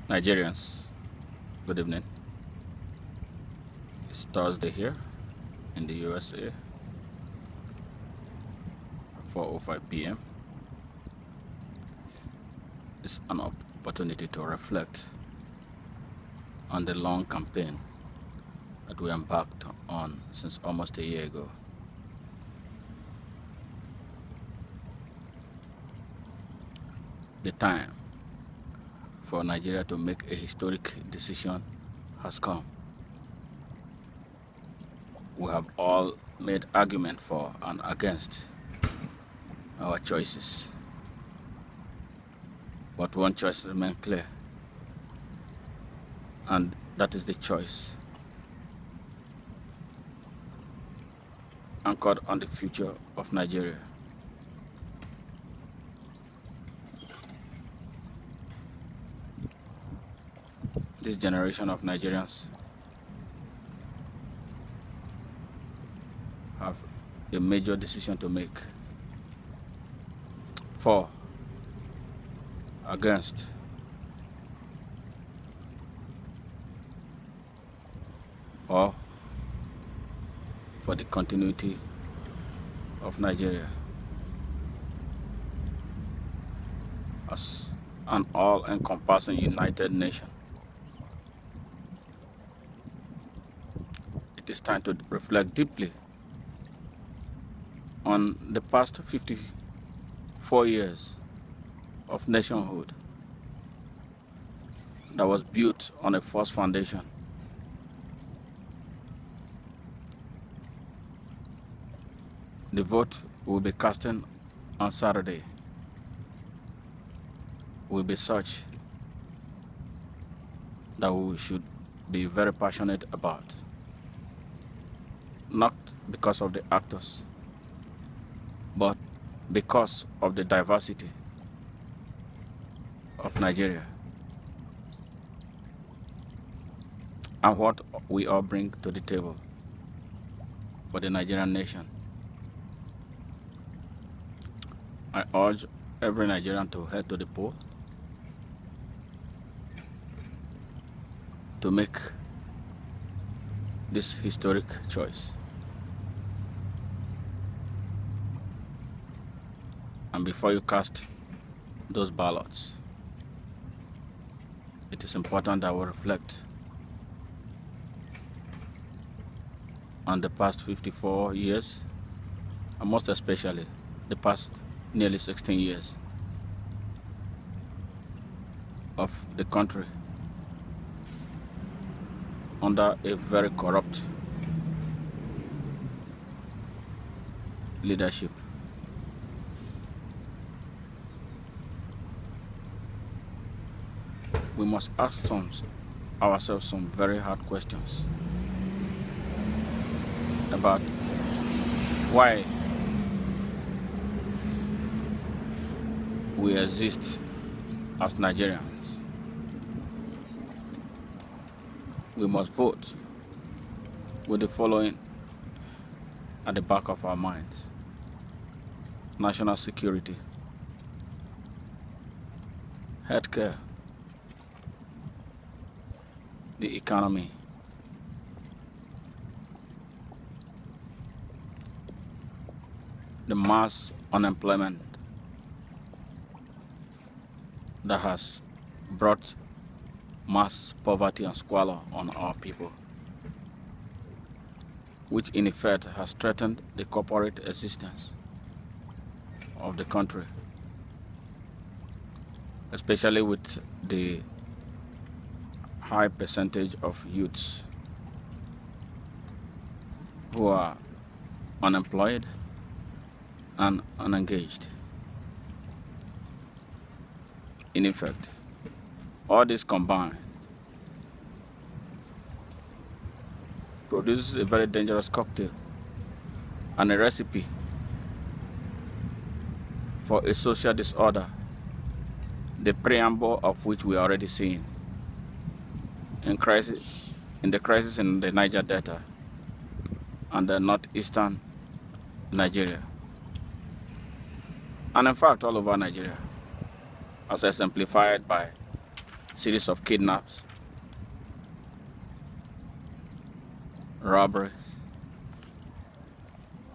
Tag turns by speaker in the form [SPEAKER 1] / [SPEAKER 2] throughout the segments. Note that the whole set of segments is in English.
[SPEAKER 1] Nigerians, good evening. It's Thursday here in the USA, 4:05 p.m. It's an opportunity to reflect on the long campaign that we embarked on since almost a year ago. The time for Nigeria to make a historic decision has come. We have all made argument for and against our choices. But one choice remains clear, and that is the choice anchored on the future of Nigeria. This generation of Nigerians have a major decision to make: for, against, or for the continuity of Nigeria as an all-encompassing united nation. It is time to reflect deeply on the past 54 years of nationhood that was built on a false foundation. The vote will be casting on Saturday will be such that we should be very passionate about, not because of the actors, but because of the diversity of Nigeria and what we all bring to the table for the Nigerian nation. I urge every Nigerian to head to the poll to make this historic choice. And before you cast those ballots, it is important that we reflect on the past 54 years, and most especially the past nearly 16 years of the country under a very corrupt leadership. We must ask ourselves some very hard questions about why we exist as Nigerians. We must vote with the following at the back of our minds: national security, healthcare, the economy, the mass unemployment that has brought mass poverty and squalor on our people, which in effect has threatened the corporate existence of the country, especially with the high percentage of youths who are unemployed and unengaged. In effect, all this combined produces a very dangerous cocktail and a recipe for a social disorder, the preamble of which we are already seeing in the crisis in the Niger Delta and the northeastern Nigeria, and in fact all over Nigeria, as exemplified by series of kidnaps, robberies,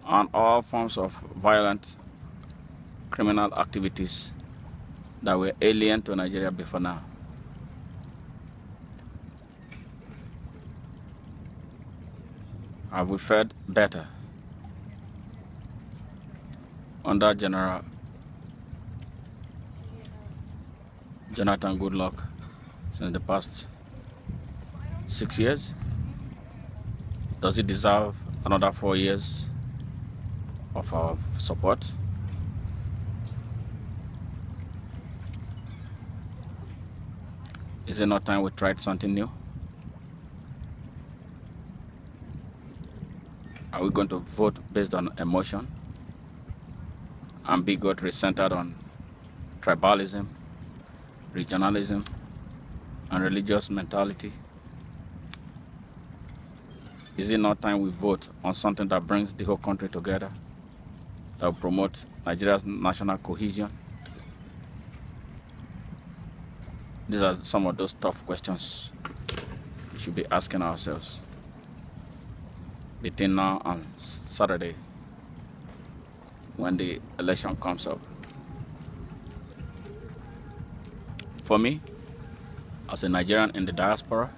[SPEAKER 1] and all forms of violent criminal activities that were alien to Nigeria before now. Have we fared better under General Jonathan Goodluck since the past 6 years? Does it deserve another 4 years of our support? Is it not time we tried something new? Are we going to vote based on emotion and bigotry centered on tribalism, regionalism, and religious mentality? Is it not time we vote on something that brings the whole country together, that will promote Nigeria's national cohesion? These are some of those tough questions we should be asking ourselves between now and Saturday when the election comes up. For me, as a Nigerian in the diaspora,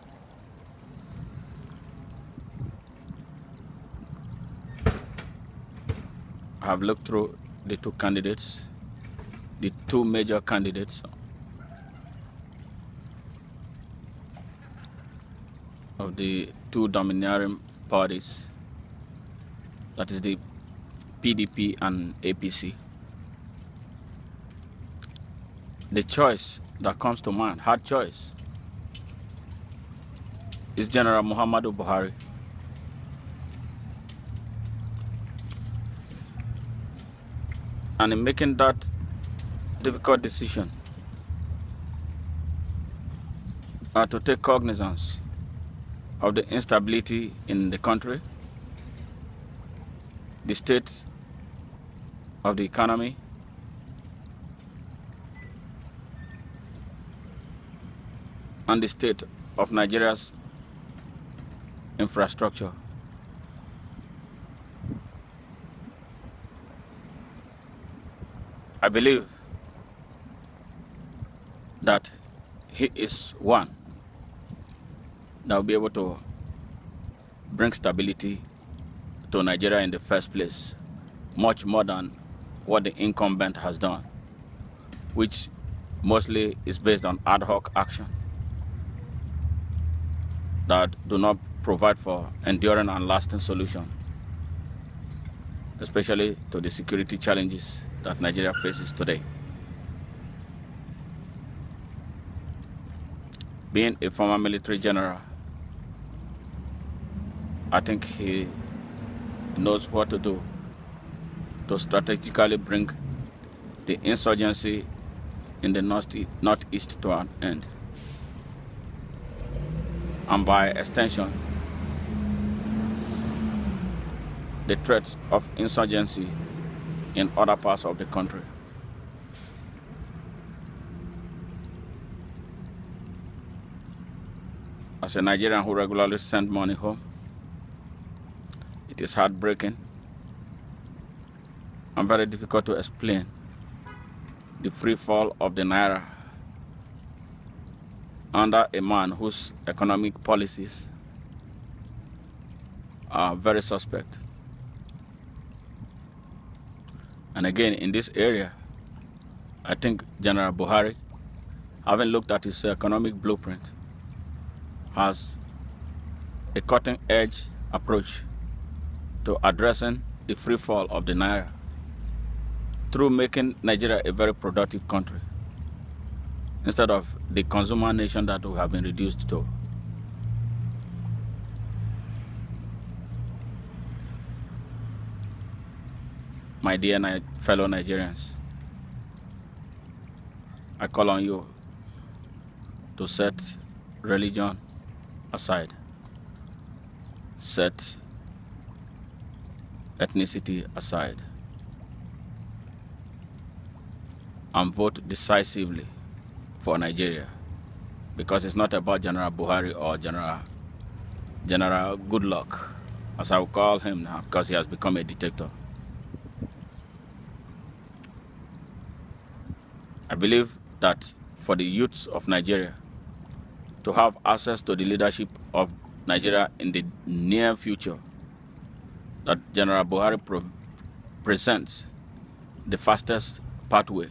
[SPEAKER 1] I have looked through the two candidates, the two major candidates of the two domineering parties, that is the PDP and APC. The choice that comes to mind, hard choice, is General Muhammadu Buhari. And in making that difficult decision, to take cognizance of the instability in the country, the state of the economy, and the state of Nigeria's infrastructure. I believe that he is one that will be able to bring stability to Nigeria in the first place, much more than what the incumbent has done, which mostly is based on ad hoc action that do not provide for enduring and lasting solution, especially to the security challenges that Nigeria faces today. Being a former military general, I think he knows what to do to strategically bring the insurgency in the northeast to an end, and by extension, the threat of insurgency in other parts of the country. As a Nigerian who regularly sends money home, it is heartbreaking and very difficult to explain the free fall of the naira under a man whose economic policies are very suspect. And again, in this area, I think General Buhari, having looked at his economic blueprint, has a cutting-edge approach to addressing the free fall of the naira through making Nigeria a very productive country instead of the consumer nation that we have been reduced to. My dear fellow Nigerians, I call on you to set religion aside, set ethnicity aside, and vote decisively for Nigeria. because it's not about General Buhari or General Goodluck, as I will call him now, because he has become a dictator. I believe that for the youths of Nigeria to have access to the leadership of Nigeria in the near future, that General Buhari presents the fastest pathway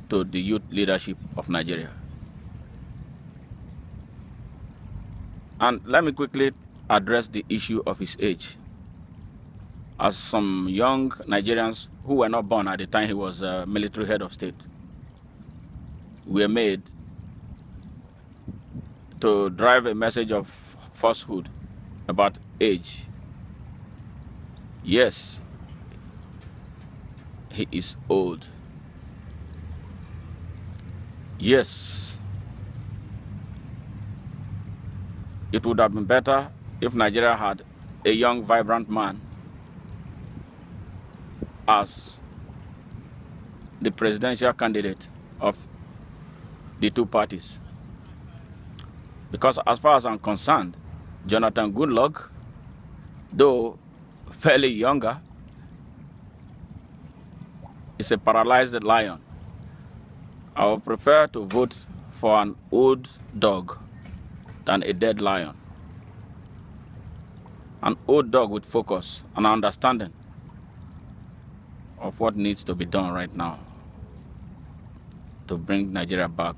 [SPEAKER 1] to the youth leadership of Nigeria. And let me quickly address the issue of his age. As some young Nigerians who were not born at the time he was a military head of state were made to drive a message of falsehood about age. Yes, he is old. Yes, it would have been better if Nigeria had a young, vibrant man as the presidential candidate of the two parties. Because as far as I'm concerned, Jonathan Goodluck, though fairly younger, is a paralyzed lion. I would prefer to vote for an old dog than a dead lion. An old dog with focus and understanding of what needs to be done right now to bring Nigeria back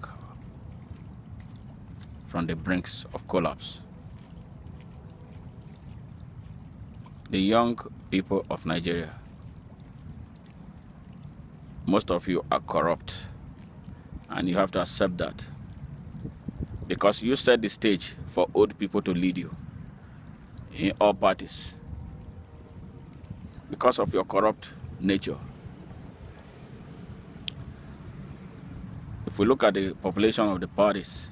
[SPEAKER 1] from the brinks of collapse. The young people of Nigeria, most of you are corrupt, and you have to accept that, because you set the stage for old people to lead you in all parties because of your corrupt nature. If we look at the population of the parties,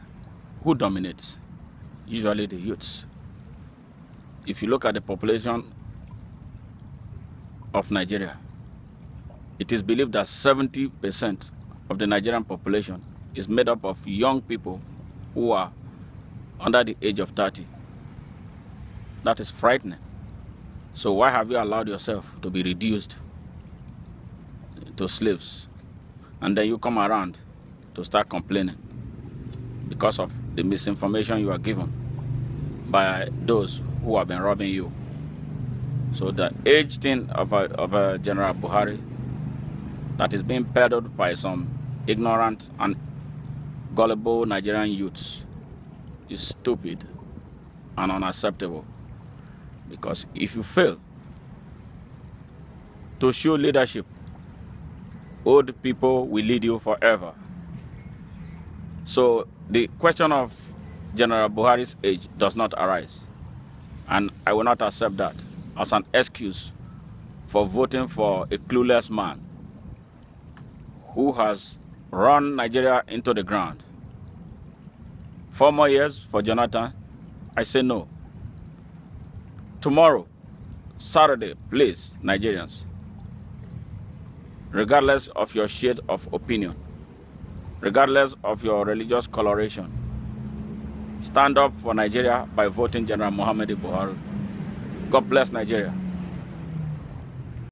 [SPEAKER 1] who dominates? Usually the youths. If you look at the population of Nigeria, it is believed that 70% of the Nigerian population is made up of young people who are under the age of 30. That is frightening. So why have you allowed yourself to be reduced to slaves? And then you come around to start complaining because of the misinformation you are given by those who have been robbing you. So the age thing of General Buhari that is being peddled by some ignorant and gullible Nigerian youths is stupid and unacceptable. Because if you fail to show leadership, old people will lead you forever. So the question of General Buhari's age does not arise. And I will not accept that as an excuse for voting for a clueless man who has run Nigeria into the ground. 4 more years for Jonathan? I say no. Tomorrow, Saturday, please, Nigerians, regardless of your shade of opinion, regardless of your religious coloration, stand up for Nigeria by voting General Muhammadu Buhari. God bless Nigeria.